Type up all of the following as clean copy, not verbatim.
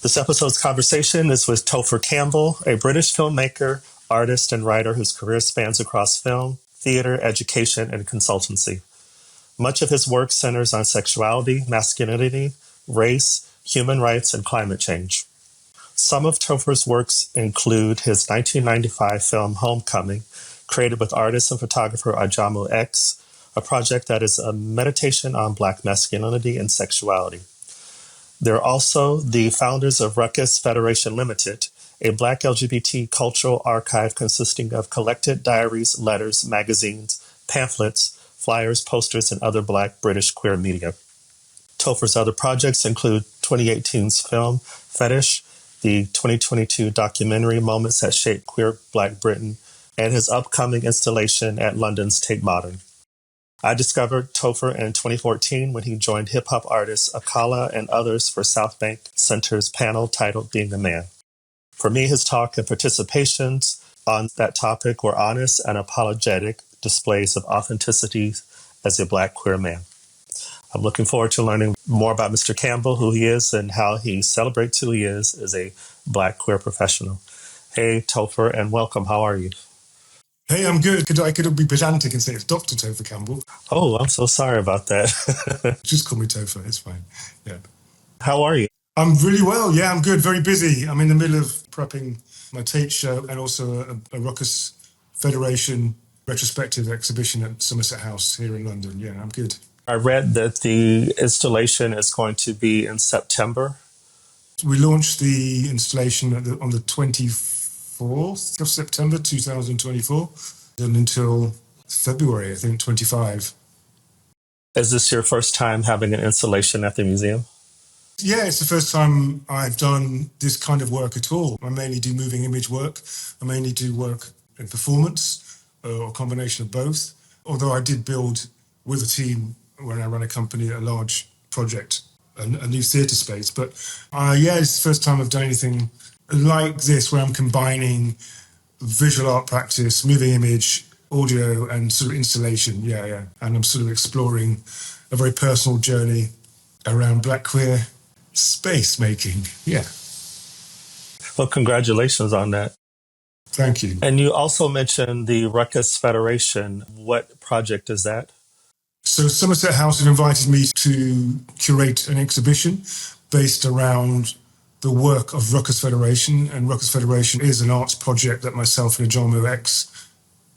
This episode's conversation is with Topher Campbell, a British filmmaker, artist, and writer whose career spans across film, theater, education, and consultancy. Much of his work centers on sexuality, masculinity, race, human rights, and climate change. Some of Topher's works include his 1995 film Homecoming, created with artist and photographer Ajamu X, a project that is a meditation on Black masculinity and sexuality. They're also the founders of Rukus Federation Limited, a Black LGBT cultural archive consisting of collected diaries, letters, magazines, pamphlets, flyers, posters, and other Black British queer media. Topher's other projects include 2018's film FETISH, the 2022 documentary Moments That Shaped Queer Black Britain, and his upcoming installation at London's Tate Modern. I discovered Topher in 2014 when he joined hip-hop artists Akala and others for South Bank Center's panel titled Being a Man. For me, his talk and participations on that topic were honest and apologetic displays of authenticity as a Black queer man. I'm looking forward to learning more about Mr. Campbell, who he is, and how he celebrates who he is as a Black queer professional. Hey, Topher, and welcome. How are you? Hey, I'm good. I could be pedantic and say it's Dr. Topher Campbell. Oh, I'm so sorry about that. Just call me Topher. It's fine. Yeah. How are you? I'm really well. Yeah, I'm good. Very busy. I'm in the middle of prepping my Tate show and also a Rukus Federation retrospective exhibition at Somerset House here in London. Yeah, I'm good. I read that the installation is going to be in September. We launched the installation on the 24th of September 2024 and until February, I think, 25. Is this your first time having an installation at the museum? Yeah, it's the first time I've done this kind of work at all. I mainly do moving image work. I mainly do work in performance or a combination of both. Although I did build with a team when I ran a company, a large project, a new theatre space. But yeah, it's the first time I've done anything like this where I'm combining visual art practice, moving image, audio, and sort of installation. Yeah. And I'm sort of exploring a very personal journey around Black queer space making. Yeah. Well, congratulations on that. Thank you. And you also mentioned the Rukus Federation. What project is that? So Somerset House have invited me to curate an exhibition based around the work of Rukus Federation. And Rukus Federation is an arts project that myself and Ajamu X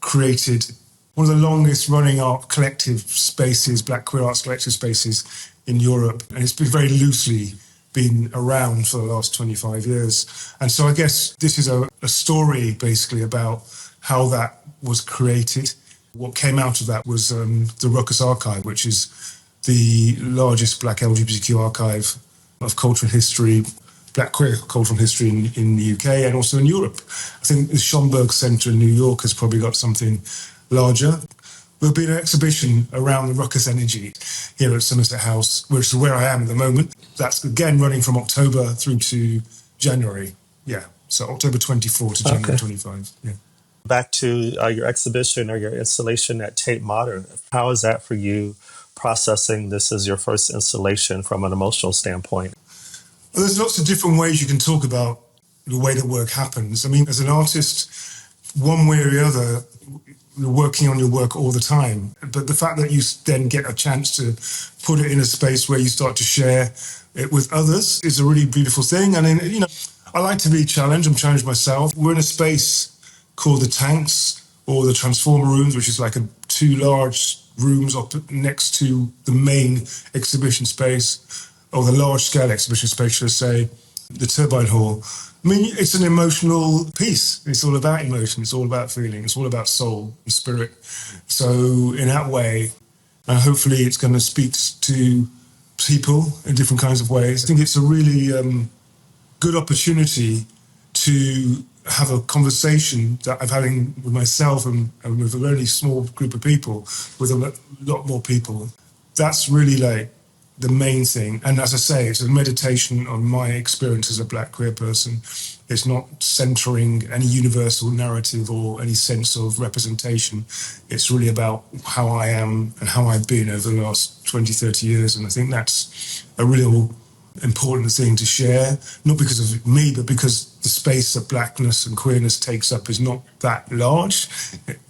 created. One of the longest running art collective spaces, Black queer arts collective spaces in Europe. And it's been very loosely been around for the last 25 years. And so I guess this is a story basically about how that was created. What came out of that was the Rukus Archive, which is the largest Black LGBTQ archive of cultural history, Black queer cultural history in the UK and also in Europe. I think the Schomburg Centre in New York has probably got something larger. There'll be an exhibition around the Rukus energy here at Somerset House, which is where I am at the moment. That's, again, running from October through to January. Yeah, so October 24 to January 25. Yeah. Back to your exhibition or your installation at Tate Modern. How is that for you, processing this as your first installation from an emotional standpoint? Well, there's lots of different ways you can talk about the way that work happens. I mean, as an artist, one way or the other, you're working on your work all the time. But the fact that you then get a chance to put it in a space where you start to share it with others is a really beautiful thing. And, I like to be challenged. I'm challenged myself. We're in a space called the tanks or the transformer rooms, which is like two large rooms up next to the main exhibition space, or the large-scale exhibition space, should I say, the turbine hall. I mean, it's an emotional piece. It's all about emotion. It's all about feeling. It's all about soul and spirit. So in that way, hopefully it's going to speak to people in different kinds of ways. I think it's a really good opportunity to have a conversation that I'm having with myself and with a very small group of people, with a lot more people. That's really like the main thing. And as I say, it's a meditation on my experience as a Black queer person. It's not centering any universal narrative or any sense of representation. It's really about how I am and how I've been over the last 20, 30 years. And I think that's a real important thing to share, not because of me, but because the space that blackness and queerness takes up is not that large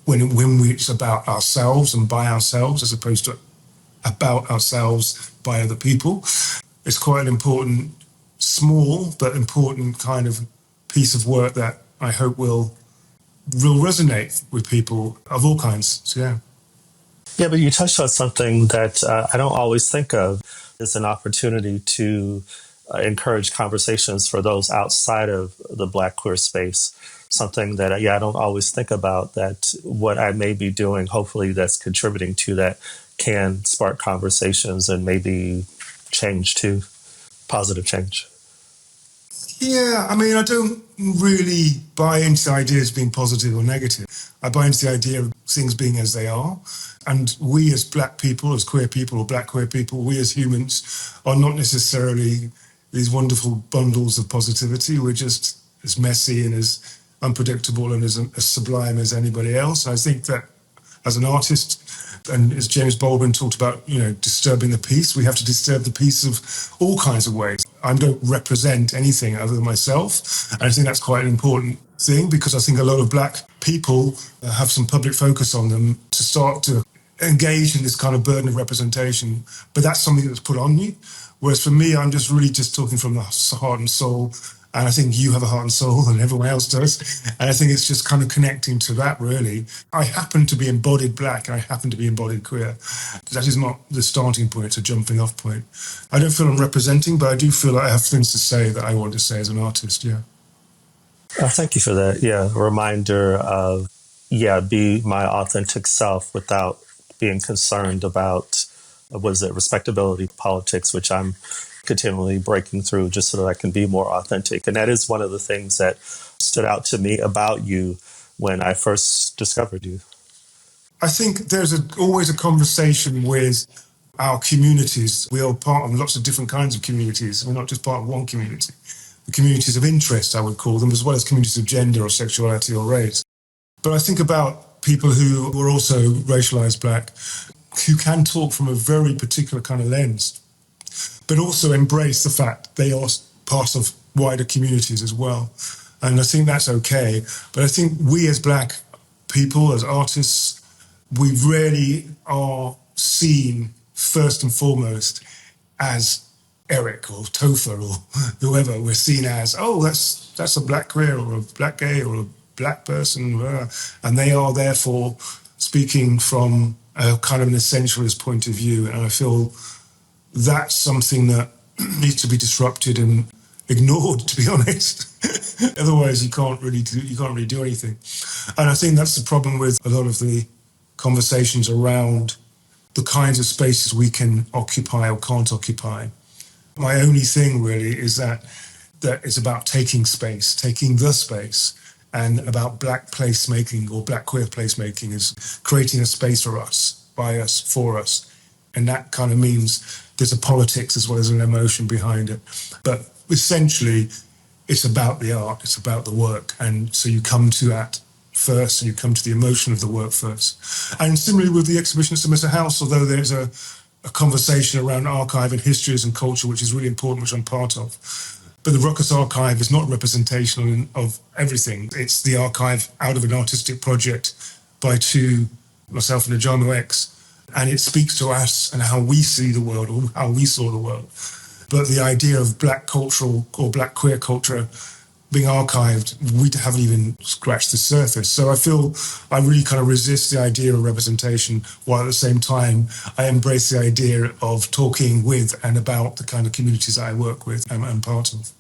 when it's about ourselves and by ourselves as opposed to about ourselves by other people. It's quite an important, small but important kind of piece of work that I hope will resonate with people of all kinds. So, yeah. Yeah, but you touched on something that I don't always think of as an opportunity to encourage conversations for those outside of the Black queer space. Something that, I don't always think about, that what I may be doing, hopefully that's contributing to that, can spark conversations and maybe change too, positive change. Yeah, I mean, I don't really buy into ideas being positive or negative. I buy into the idea of things being as they are. And we as Black people, as queer people or Black queer people, we as humans are not necessarily these wonderful bundles of positivity. We're just as messy and as unpredictable and as sublime as anybody else. I think that as an artist, and as James Baldwin talked about, disturbing the peace, we have to disturb the peace of all kinds of ways. I don't represent anything other than myself. And I think that's quite an important thing, because I think a lot of Black people have some public focus on them to start to engage in this kind of burden of representation. But that's something that's put on you. Whereas for me, I'm just really just talking from the heart and soul. And I think you have a heart and soul and everyone else does. And I think it's just kind of connecting to that, really. I happen to be embodied Black and I happen to be embodied queer. That is not the starting point, it's a jumping off point. I don't feel I'm representing, but I do feel like I have things to say that I want to say as an artist, yeah. Thank you for that. Yeah, a reminder of, be my authentic self without being concerned about, respectability politics, which I'm continually breaking through just so that I can be more authentic. And that is one of the things that stood out to me about you when I first discovered you. I think there's always a conversation with our communities. We are part of lots of different kinds of communities. We're not just part of one community. The communities of interest, I would call them, as well as communities of gender or sexuality or race. But I think about people who are also racialized Black, who can talk from a very particular kind of lens, but also embrace the fact they are part of wider communities as well. And I think that's okay. But I think we as Black people, as artists, we really are seen first and foremost as Eric or Topher or whoever. We're seen as, that's a Black queer or a Black gay or a Black person. And they are therefore speaking from a kind of an essentialist point of view. And I feel that's something that needs to be disrupted and ignored, to be honest. Otherwise, you can't really do anything. And I think that's the problem with a lot of the conversations around the kinds of spaces we can occupy or can't occupy. My only thing really is that it's about taking space, taking the space, and about Black placemaking or Black queer placemaking is creating a space for us, by us, for us. And that kind of means there's a politics as well as an emotion behind it. But essentially, it's about the art, it's about the work. And so you come to that first, and you come to the emotion of the work first. And similarly with the exhibition at Submissive House, although there's a conversation around archive and histories and culture, which is really important, which I'm part of. But the Rukus archive is not representational of everything. It's the archive out of an artistic project by myself and Ajamu X. And it speaks to us and how we see the world or how we saw the world. But the idea of Black cultural or Black queer culture being archived, we haven't even scratched the surface. So I feel I really kind of resist the idea of representation, while at the same time I embrace the idea of talking with and about the kind of communities that I work with and I'm part of.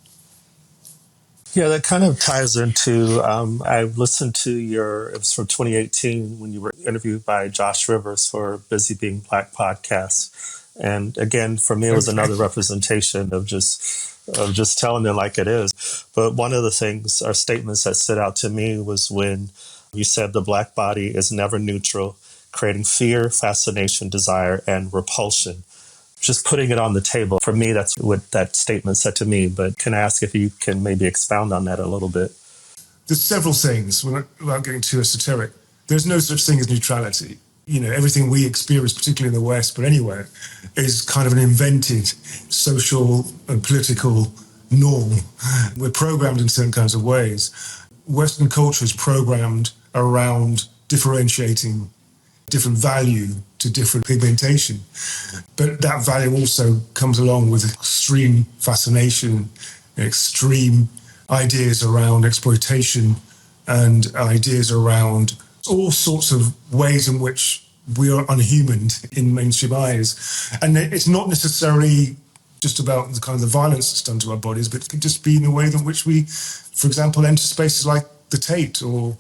Yeah, that kind of ties into, I listened to it was from 2018 when you were interviewed by Josh Rivers for Busy Being Black podcast. And again, for me, it was another representation of just telling it like it is. But one of the things or statements that stood out to me was when you said the Black body is never neutral, creating fear, fascination, desire, and repulsion. Just putting it on the table. For me, that's what that statement said to me. But can I ask if you can maybe expound on that a little bit? There's several things, without getting too esoteric. There's no such thing as neutrality. everything we experience, particularly in the West, but anywhere, is kind of an invented social and political norm. We're programmed in certain kinds of ways. Western culture is programmed around differentiating different value to different pigmentation. But that value also comes along with extreme fascination, extreme ideas around exploitation, and ideas around all sorts of ways in which we are unhuman in mainstream eyes. And it's not necessarily just about the kind of the violence that's done to our bodies, but it could just be in the way in which we, for example, enter spaces like the Tate or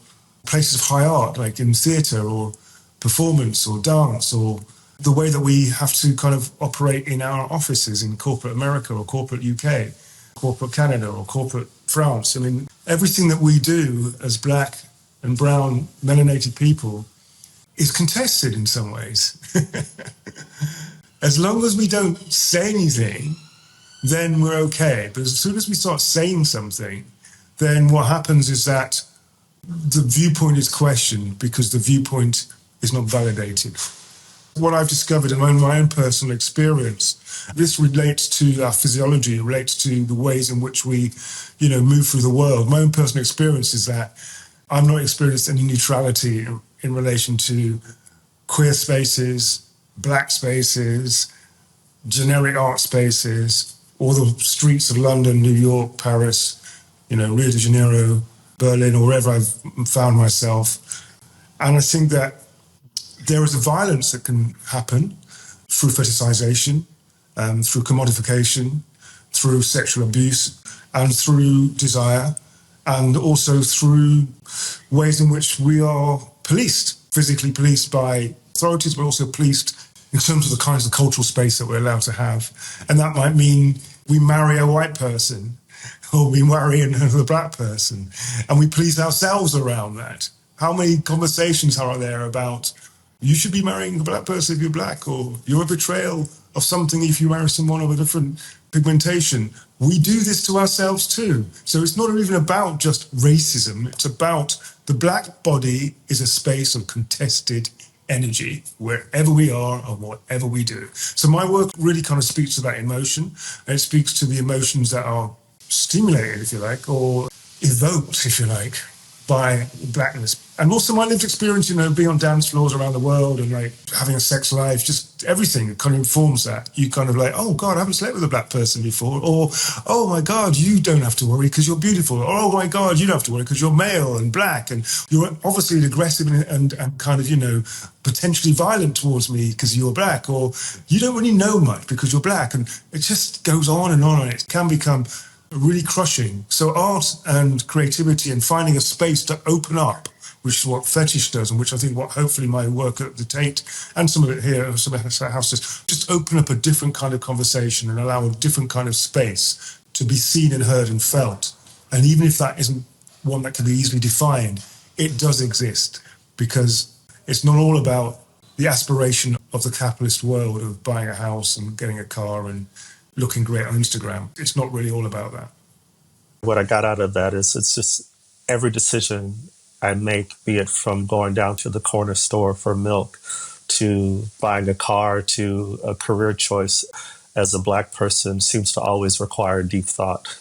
places of high art, like in theatre or performance or dance, or the way that we have to kind of operate in our offices in corporate America or corporate UK, corporate Canada or corporate France. I mean, everything that we do as black and brown melanated people is contested in some ways. As long as we don't say anything, then we're okay. But as soon as we start saying something, then what happens is that the viewpoint is questioned because the viewpoint is not validated. What I've discovered in my own personal experience, this relates to our physiology, it relates to the ways in which we, move through the world. My own personal experience is that I'm not experienced any neutrality in relation to queer spaces, black spaces, generic art spaces, all the streets of London, New York, Paris, Rio de Janeiro, Berlin, or wherever I've found myself. And I think that there is a violence that can happen through fetishization, through commodification, through sexual abuse, and through desire, and also through ways in which we are policed, physically policed by authorities, but also policed in terms of the kinds of cultural space that we're allowed to have. And that might mean we marry a white person or we marry another black person, and we police ourselves around that. How many conversations are there about you should be marrying a black person if you're black, or you're a betrayal of something if you marry someone of a different pigmentation? We do this to ourselves too. So it's not even about just racism. It's about the black body is a space of contested energy wherever we are and whatever we do. So my work really kind of speaks to that emotion, and it speaks to the emotions that are stimulated, if you like, or evoked, if you like, by blackness. And also my lived experience, being on dance floors around the world and like having a sex life, just everything kind of informs that. You kind of like, oh God, I haven't slept with a black person before. Or, oh my God, you don't have to worry because you're beautiful. Or, oh my God, you don't have to worry because you're male and black. And you're obviously aggressive and kind of, potentially violent towards me because you're black. Or you don't really know much because you're black. And it just goes on and on. And it can become really crushing. So art and creativity and finding a space to open up, which is what Fetish does, and which I think what hopefully my work at the Tate and some of it here, some of the houses, just open up a different kind of conversation and allow a different kind of space to be seen and heard and felt. And even if that isn't one that can be easily defined, it does exist, because it's not all about the aspiration of the capitalist world of buying a house and getting a car and looking great on Instagram. It's not really all about that. What I got out of that is it's just every decision I make, be it from going down to the corner store for milk to buying a car to a career choice as a black person, seems to always require deep thought.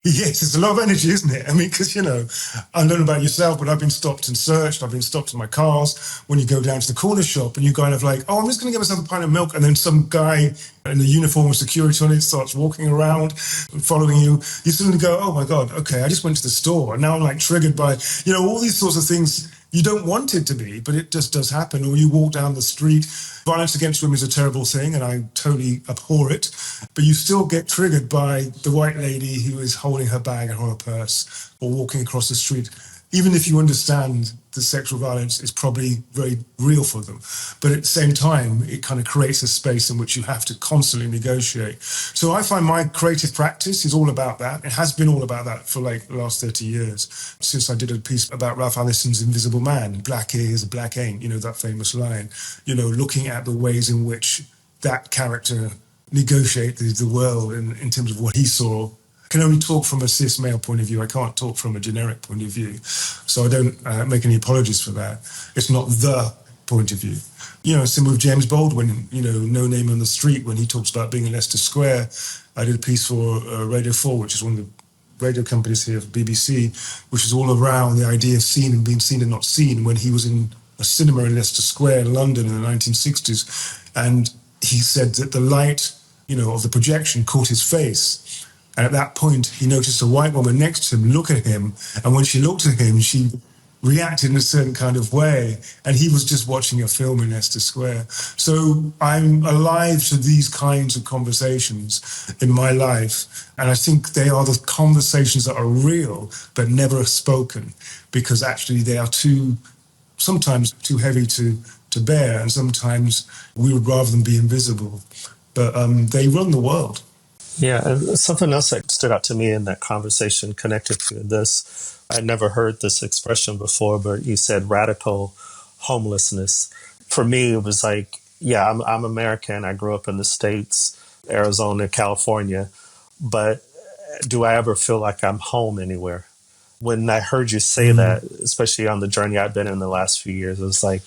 Yes, it's a lot of energy, isn't it? I mean, because, I don't know about yourself, but I've been stopped and searched. I've been stopped in my cars when you go down to the corner shop and you kind of like, oh, I'm just going to get myself a pint of milk. And then some guy in the uniform of security on it starts walking around and following you. You suddenly go, oh my God, okay, I just went to the store. And now I'm like triggered by, all these sorts of things. You don't want it to be, but it just does happen. Or you walk down the street. Violence against women is a terrible thing, and I totally abhor it. But you still get triggered by the white lady who is holding her bag or her purse or walking across the street. Even if you understand the sexual violence is probably very real for them. But at the same time, it kind of creates a space in which you have to constantly negotiate. So I find my creative practice is all about that. It has been all about that for like the last 30 years, since I did a piece about Ralph Allison's Invisible Man, black is, black ain't, that famous line, looking at the ways in which that character negotiated the world in terms of what he saw. I can only talk from a cis male point of view. I can't talk from a generic point of view. So I don't make any apologies for that. It's not the point of view. Similar with James Baldwin, No Name on the Street, when he talks about being in Leicester Square. I did a piece for Radio 4, which is one of the radio companies here, BBC, which is all around the idea of seen and being seen and not seen, when he was in a cinema in Leicester Square in London in the 1960s. And he said that the light, of the projection caught his face. And at that point, he noticed a white woman next to him look at him. And when she looked at him, she reacted in a certain kind of way. And he was just watching a film in Leicester Square. So I'm alive to these kinds of conversations in my life. And I think they are the conversations that are real, but never spoken, because actually they are sometimes too heavy to bear. And sometimes we would rather them be invisible. But they run the world. Yeah, and something else that stood out to me in that conversation connected to this, I'd never heard this expression before, but you said radical homelessness. For me, it was like, yeah, I'm American. I grew up in the States, Arizona, California, but do I ever feel like I'm home anywhere? When I heard you say that, especially on the journey I've been in the last few years, it was like,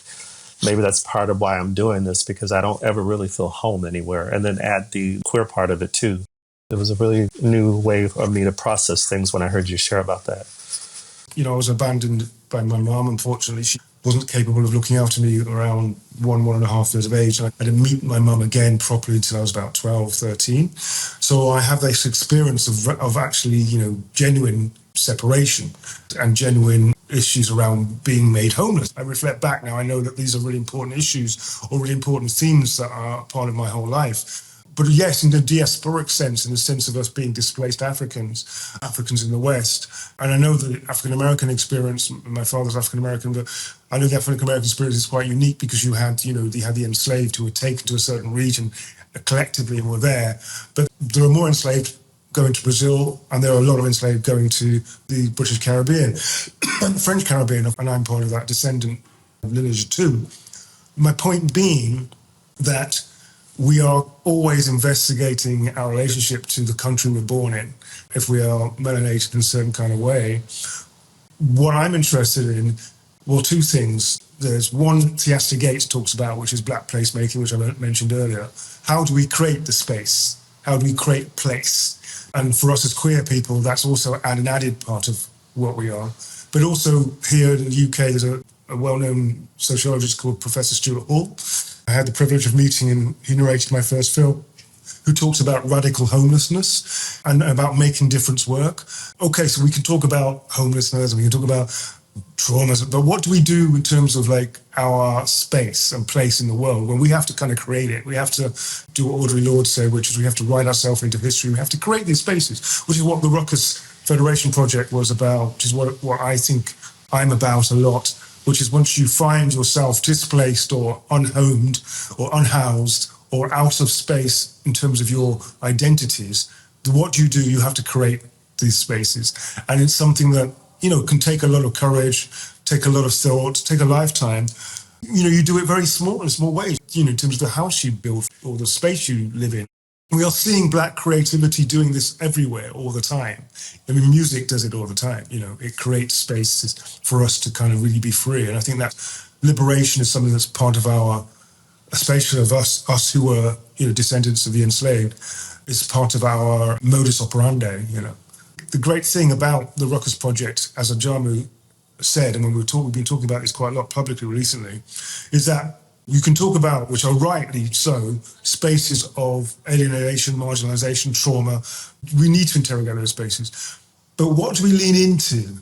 maybe that's part of why I'm doing this, because I don't ever really feel home anywhere. And then add the queer part of it too. It was a really new way for me to process things when I heard you share about that. I was abandoned by my mum, unfortunately. She wasn't capable of looking after me around 1.5 years of age. I didn't meet my mum again properly until I was about 12, 13. So I have this experience of actually, genuine separation and genuine issues around being made homeless. I reflect back now, I know that these are really important issues or really important themes that are part of my whole life. But yes, in the diasporic sense, in the sense of us being displaced Africans in the West. And I know the African-American experience, my father's African-American, but I know the African-American experience is quite unique because you had the enslaved who were taken to a certain region collectively and were there. But there are more enslaved going to Brazil, and there are a lot of enslaved going to the British Caribbean and the French Caribbean, and I'm part of that descendant lineage too. My point being that we are always investigating our relationship to the country we're born in, if we are melanated in a certain kind of way. What I'm interested in, well, two things. There's one Theaster Gates talks about, which is black placemaking, which I mentioned earlier. How do we create the space? How do we create place? And for us as queer people, that's also an added part of what we are. But also here in the UK, there's a well-known sociologist called Professor Stuart Hall. I had the privilege of meeting him. He narrated my first film, who talks about radical homelessness and about making difference work. Okay, so we can talk about homelessness and we can talk about traumas, but what do we do in terms of like our space and place in the world when we have to kind of create it? We have to do what Audre Lorde said, which is we have to write ourselves into history. We have to create these spaces, which is what the Rukus Federation project was about, which is what I think I'm about a lot, which is once you find yourself displaced or unhomed or unhoused or out of space in terms of your identities, what do? You have to create these spaces. And it's something that, can take a lot of courage, take a lot of thought, take a lifetime. You do it very in small ways, in terms of the house you build or the space you live in. We are seeing Black creativity doing this everywhere all the time. I mean, music does it all the time. It creates spaces for us to kind of really be free. And I think that liberation is something that's part of our, especially of us who were, descendants of the enslaved, is part of our modus operandi, The great thing about the Rukus Project, as Ajamu said, and when we've been talking about this quite a lot publicly recently, is that you can talk about, which are rightly so, spaces of alienation, marginalization, trauma. We need to interrogate those spaces. But what do we lean into?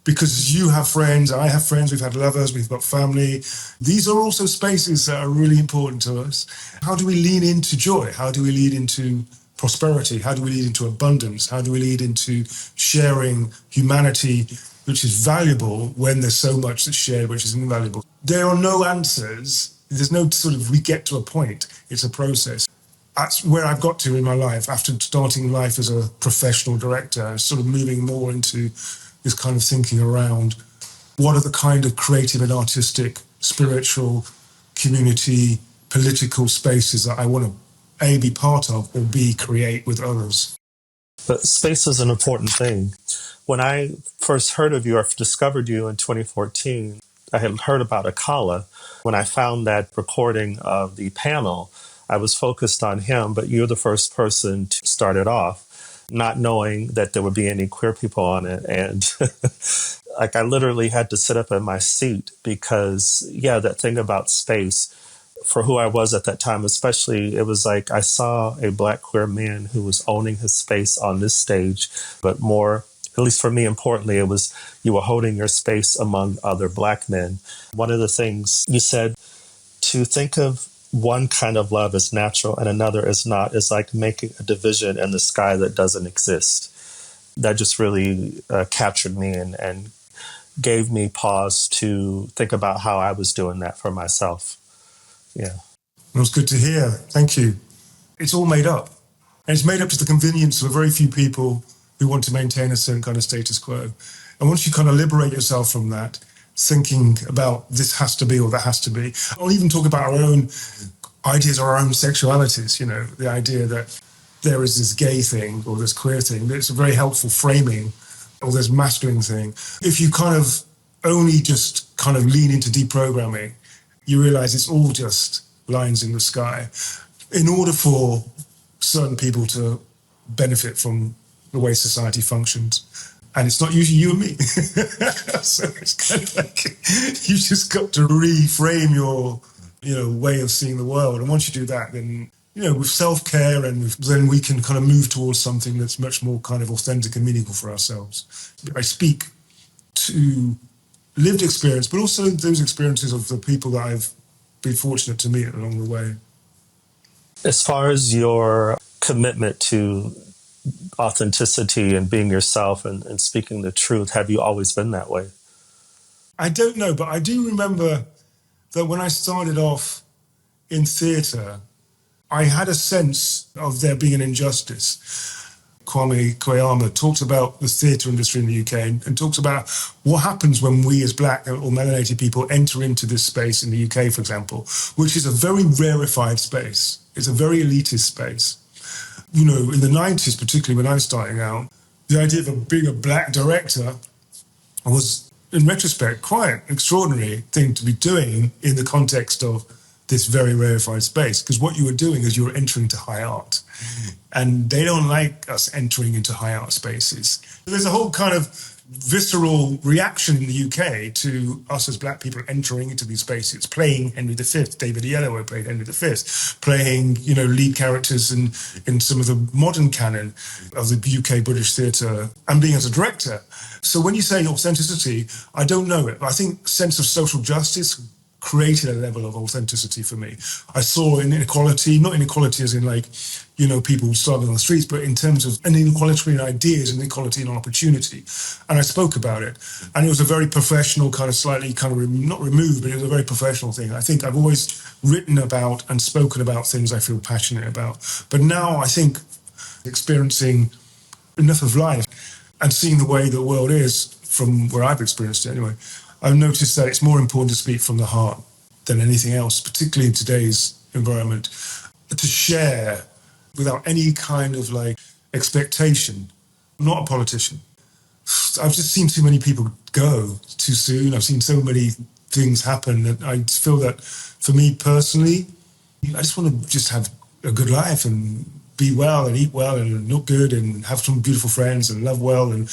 Because you have friends, I have friends, we've had lovers, we've got family. These are also spaces that are really important to us. How do we lean into joy? How do we lean into prosperity? How do we lead into abundance? How do we lead into sharing humanity, which is valuable when there's so much that's shared, which is invaluable? There are no answers. There's no sort of, we get to a point. It's a process. That's where I've got to in my life after starting life as a professional director, sort of moving more into this kind of thinking around what are the kind of creative and artistic, spiritual, community, political spaces that I want to A, be part of, or B, create with others. But space is an important thing. When I first heard of you or discovered you in 2014, I had heard about Akala. When I found that recording of the panel, I was focused on him, but you're the first person to start it off, not knowing that there would be any queer people on it. And like I literally had to sit up in my seat because, yeah, that thing about space, for who I was at that time, especially, it was like I saw a Black queer man who was owning his space on this stage, but more, at least for me, importantly, it was you were holding your space among other Black men. One of the things you said, to think of one kind of love as natural and another as not, is like making a division in the sky that doesn't exist. That just really captured me and gave me pause to think about how I was doing that for myself. Yeah. It was good to hear. Thank you. It's all made up. And it's made up to the convenience of a very few people who want to maintain a certain kind of status quo. And once you kind of liberate yourself from that, thinking about this has to be or that has to be, I'll even talk about our own ideas or our own sexualities, you know, the idea that there is this gay thing or this queer thing. It's a very helpful framing, or this masculine thing. If you kind of only just kind of lean into deprogramming, you realize it's all just lines in the sky. In order for certain people to benefit from the way society functions, and it's not usually you and me. So it's kind of like you just got to reframe your, you know, way of seeing the world. And once you do that, then, you know, with self-care then we can kind of move towards something that's much more kind of authentic and meaningful for ourselves. I speak to lived experience, but also those experiences of the people that I've been fortunate to meet along the way. As far as your commitment to authenticity and being yourself and speaking the truth, have you always been that way? I don't know, but I do remember that when I started off in theatre, I had a sense of there being an injustice. Kwame Kweyama talks about the theatre industry in the UK and talks about what happens when we as Black or melanated people enter into this space in the UK, for example, which is a very rarefied space. It's a very elitist space. You know, in the 90s, particularly when I was starting out, the idea of being a Black director was, in retrospect, quite an extraordinary thing to be doing in the context of this very rarefied space, because what you were doing is you were entering into high art. And they don't like us entering into high art spaces. There's a whole kind of visceral reaction in the UK to us as Black people entering into these spaces, playing Henry V. David Oyelowo played Henry V, playing, you know, lead characters in some of the modern canon of the UK British theatre, and being as a director. So when you say authenticity, I don't know it. I think sense of social justice created a level of authenticity for me. I saw an inequality, not inequality as in like, you know, people starving on the streets, but in terms of an inequality in ideas and inequality in opportunity. And I spoke about it. And it was a very professional kind of slightly kind of, not removed, but it was a very professional thing. I think I've always written about and spoken about things I feel passionate about. But now I think experiencing enough of life and seeing the way the world is from where I've experienced it anyway, I've noticed that it's more important to speak from the heart than anything else, particularly in today's environment, to share without any kind of like expectation. I'm not a politician. I've just seen too many people go too soon. I've seen so many things happen that I feel that for me personally, I just want to just have a good life and be well and eat well and look good and have some beautiful friends and love well. And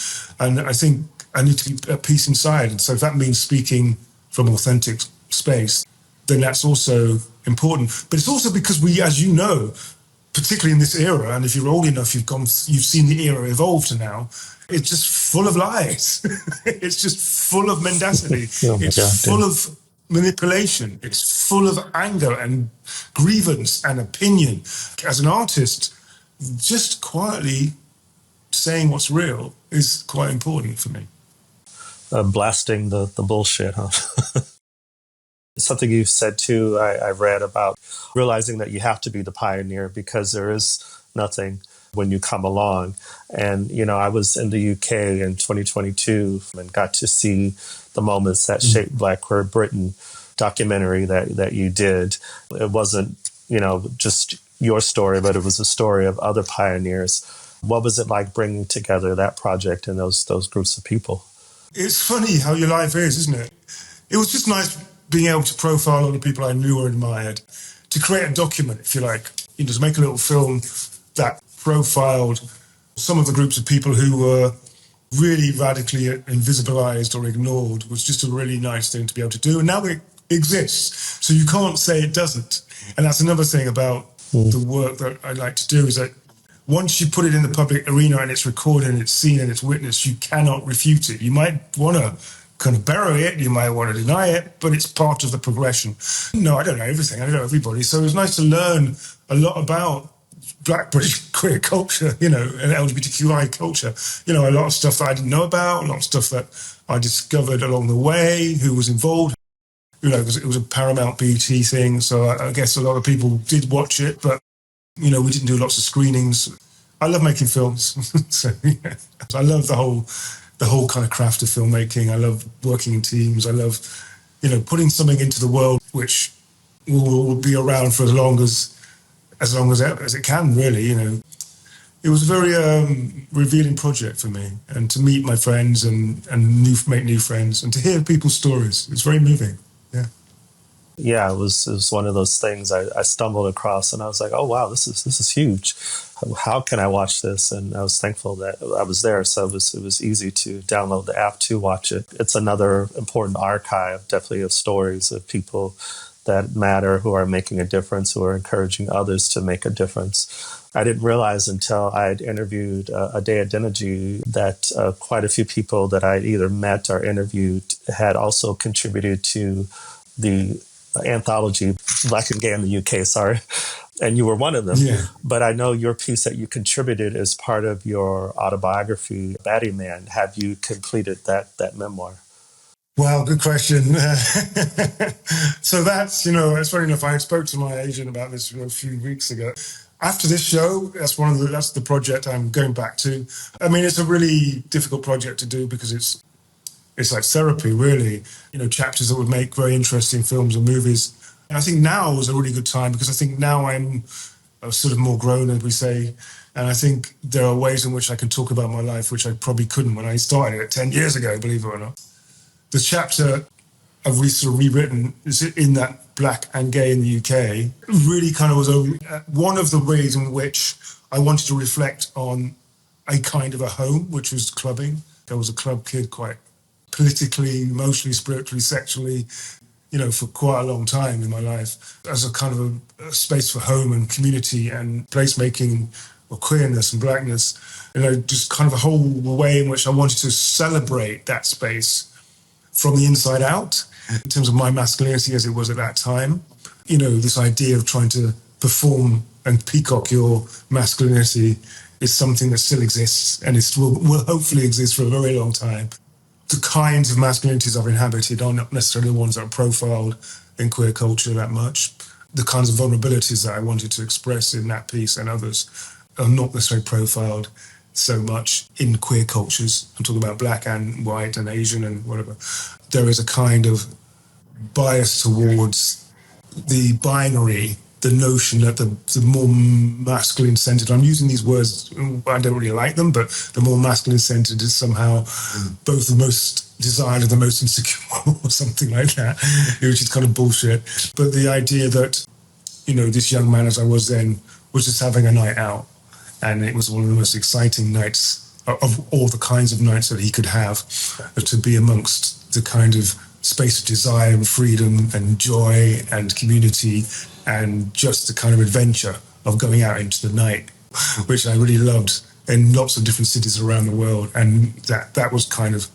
I think I need to be at peace inside. And so if that means speaking from an authentic space, then that's also important. But it's also because we, as you know, particularly in this era, and if you're old enough, you've seen the era evolve to now, it's just full of lies. It's just full of mendacity. It's full of manipulation. It's full of anger and grievance and opinion. As an artist, just quietly saying what's real is quite important for me. Blasting the bullshit, huh? Something you said too, I read about realizing that you have to be the pioneer because there is nothing when you come along. And, you know, I was in the UK in 2022 and got to see the moments that shaped Black Queer Britain documentary that you did. It wasn't, you know, just your story, but it was a story of other pioneers. What was it like bringing together that project and those groups of people? It's funny how your life is, isn't it? it was just nice being able to profile all the people I knew or admired, to create a document, if you like, to make a little film that profiled some of the groups of people who were really radically invisibilized or ignored. Was just a really nice thing to be able to do. And now it exists. So you can't say it doesn't. And that's another thing about the work that I like to do, is that once you put it in the public arena and it's recorded and it's seen and it's witnessed, you cannot refute it. You might want to kind of bury it, you might want to deny it, but it's part of the progression. No, I don't know everything, I don't know everybody. So it was nice to learn a lot about Black British queer culture, and LGBTQI culture. A lot of stuff that I didn't know about, a lot of stuff that I discovered along the way, who was involved. Because it was a Paramount BET thing, so I guess a lot of people did watch it, but, we didn't do lots of screenings. I love making films. So, yeah. I love the whole kind of craft of filmmaking. I love working in teams. I love, putting something into the world which will be around for as long as it can, really. It was a very revealing project for me, and to meet my friends and make new friends, and to hear people's stories. It's very moving. Yeah. Yeah, it was one of those things I stumbled across, and I was like, oh wow, this is huge. How can I watch this? And I was thankful that I was there, so it was easy to download the app to watch it. It's another important archive, definitely, of stories of people that matter, who are making a difference, who are encouraging others to make a difference. I didn't realize until I had interviewed a day at Dinergy that quite a few people that I either met or interviewed had also contributed to the anthology Black and Gay in the UK, sorry. And you were one of them. Yeah. But I know your piece that you contributed as part of your autobiography, Batty Man. Have you completed that memoir? Well, good question. So that's funny enough. I spoke to my agent about this a few weeks ago. After this show, that's the project I'm going back to. I mean, it's a really difficult project to do because it's like therapy, really. Chapters that would make very interesting films and movies. And I think now is a really good time, because I think now I'm sort of more grown, as we say. And I think there are ways in which I can talk about my life, which I probably couldn't when I started it 10 years ago, believe it or not. The chapter I've rewritten is in that Black and Gay in the UK. Really kind of was one of the ways in which I wanted to reflect on a kind of a home, which was clubbing. I was a club kid, quite politically, emotionally, spiritually, sexually, for quite a long time in my life, as a kind of a space for home and community and placemaking of queerness and blackness. Just kind of a whole way in which I wanted to celebrate that space from the inside out, in terms of my masculinity as it was at that time. This idea of trying to perform and peacock your masculinity is something that still exists, and will hopefully exist for a very long time. The kinds of masculinities I've inhabited are not necessarily the ones that are profiled in queer culture that much. The kinds of vulnerabilities that I wanted to express in that piece and others are not necessarily profiled so much in queer cultures. I'm talking about Black and white and Asian and whatever. There is a kind of bias towards the binary, the notion that the more masculine-centered, I'm using these words, I don't really like them, but the more masculine-centered is somehow both the most desired and the most insecure, or something like that, which is kind of bullshit. But the idea that, this young man, as I was then, was just having a night out, and it was one of the most exciting nights of all the kinds of nights that he could have, to be amongst the kind of space of desire and freedom and joy and community and just the kind of adventure of going out into the night, which I really loved in lots of different cities around the world. And that was kind of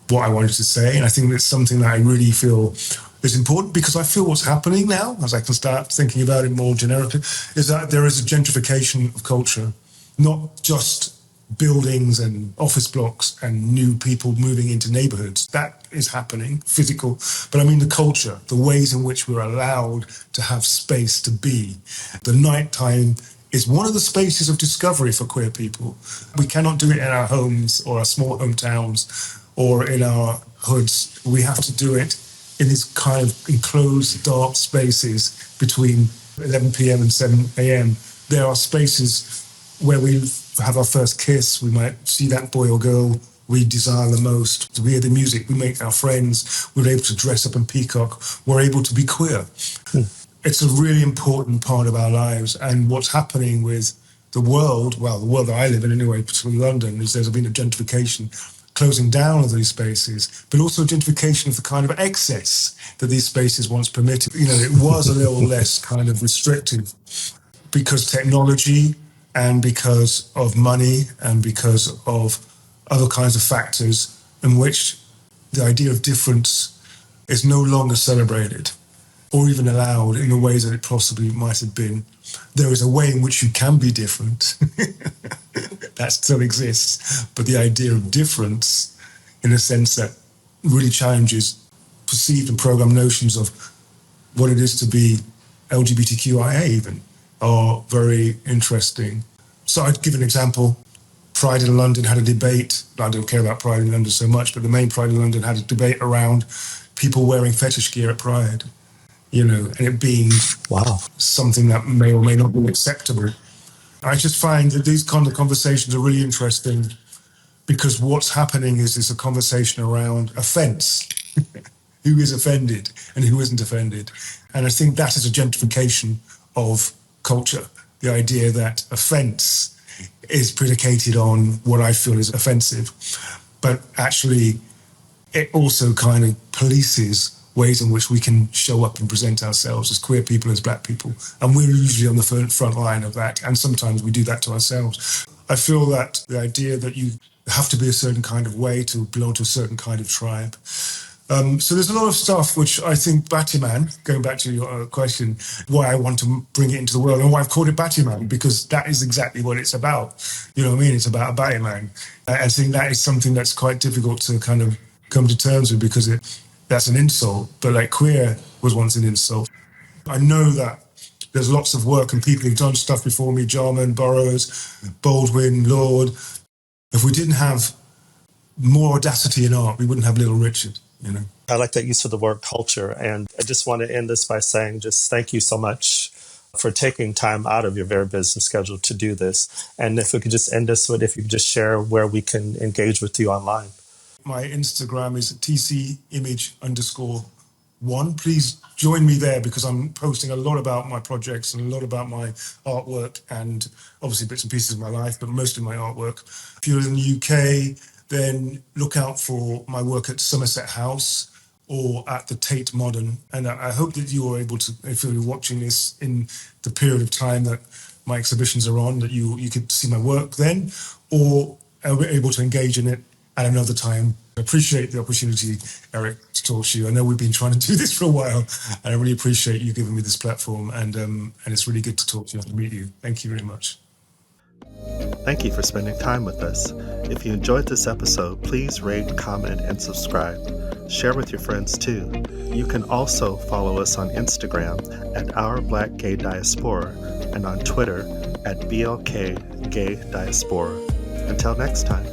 what I wanted to say. And I think that's something that I really feel is important, because I feel what's happening now, as I can start thinking about it more generically, is that there is a gentrification of culture, not just buildings and office blocks and new people moving into neighborhoods. That is happening, physical. But I mean the culture, the ways in which we're allowed to have space to be. The nighttime is one of the spaces of discovery for queer people. We cannot do it in our homes or our small hometowns or in our hoods. We have to do it in these kind of enclosed, dark spaces between 11 p.m. and 7 a.m. There are spaces where we have our first kiss. We might see that boy or girl we desire the most. We hear the music, we make our friends, we're able to dress up and peacock, we're able to be queer. It's a really important part of our lives. And what's happening with the world, well, the world that I live in anyway, particularly London, is there's been a gentrification, closing down of these spaces, but also a gentrification of the kind of excess that these spaces once permitted. You know, it was a little less kind of restrictive because technology and because of money and because of other kinds of factors in which the idea of difference is no longer celebrated or even allowed in the ways that it possibly might have been. There is a way in which you can be different. That still exists. But the idea of difference, in a sense that really challenges perceived and programmed notions of what it is to be LGBTQIA even, are very interesting. So I'd give an example. Pride in London had a debate. I don't care about Pride in London so much, but the main Pride in London had a debate around people wearing fetish gear at Pride, you know, and it being something that may or may not be acceptable. I just find that these kind of conversations are really interesting because what's happening is a conversation around offence. Who is offended and who isn't offended? And I think that is a gentrification of culture. The idea that offence is predicated on what I feel is offensive, but actually it also kind of polices ways in which we can show up and present ourselves as queer people, as black people. And we're usually on the front line of that. And sometimes we do that to ourselves. I feel that the idea that you have to be a certain kind of way to belong to a certain kind of tribe. So there's a lot of stuff which I think Batman, going back to your question, why I want to bring it into the world and why I've called it Batman, because that is exactly what it's about. You know what I mean? It's about a Batman. I think that is something that's quite difficult to kind of come to terms with because that's an insult, but like queer was once an insult. I know that there's lots of work and people who've done stuff before me, Jarman, Burroughs, Baldwin, Lord. If we didn't have more audacity in art, we wouldn't have Little Richard, you know. I like that use of the word culture. And I just want to end this by saying just thank you so much for taking time out of your very busy schedule to do this. And if we could just end this with, if you could just share where we can engage with you online. My Instagram is tcimage_1. Please join me there because I'm posting a lot about my projects and a lot about my artwork and obviously bits and pieces of my life, but mostly my artwork. If you're in the UK, then look out for my work at Somerset House or at the Tate Modern. And I hope that you are able to, if you're watching this in the period of time that my exhibitions are on, that you could see my work then, or are able to engage in it at another time. I appreciate the opportunity, Eric, to talk to you. I know we've been trying to do this for a while, and I really appreciate you giving me this platform. And it's really good to talk to you and to meet you. Thank you very much. Thank you for spending time with us. If you enjoyed this episode, please rate, comment, and subscribe. Share with your friends too. You can also follow us on Instagram at Our Black Gay Diaspora and on Twitter at BLK Gay Diaspora. Until next time.